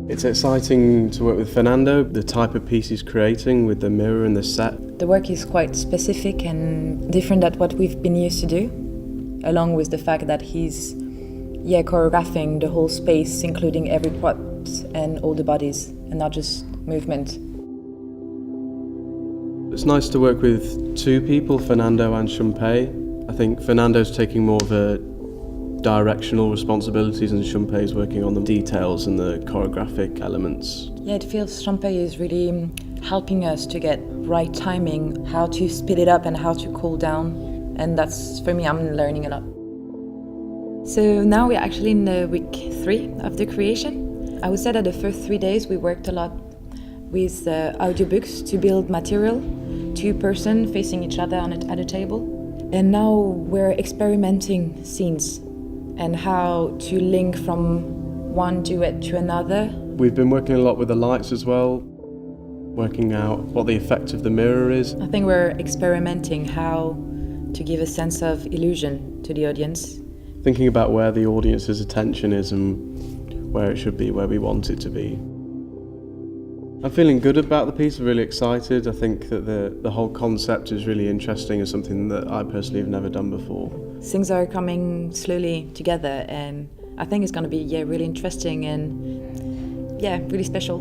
It's exciting to work with Fernando, the type of piece he's creating with the mirror and the set. The work is quite specific and different than what we've been used to do, along with the fact that he's choreographing the whole space, including every prop and all the bodies, and not just movement. It's nice to work with two people, Fernando and Shumpei. I think Fernando's taking more of a directional responsibilities and Shumpei's working on the details and the choreographic elements. Yeah, it feels Shumpei is really helping us to get right timing, how to speed it up and how to cool down. And that's, for me, I'm learning a lot. So now we're actually in week 3 of the creation. I would say that the first 3 days we worked a lot with audiobooks to build material, 2 persons facing each other at a table. And now we're experimenting scenes and how to link from one duet to another. We've been working a lot with the lights as well, working out what the effect of the mirror is. I think we're experimenting how to give a sense of illusion to the audience. Thinking about where the audience's attention is and where it should be, where we want it to be. I'm feeling good about the piece, I'm really excited. I think that the whole concept is really interesting and something that I personally have never done before. Things are coming slowly together and I think it's going to be really interesting and really special.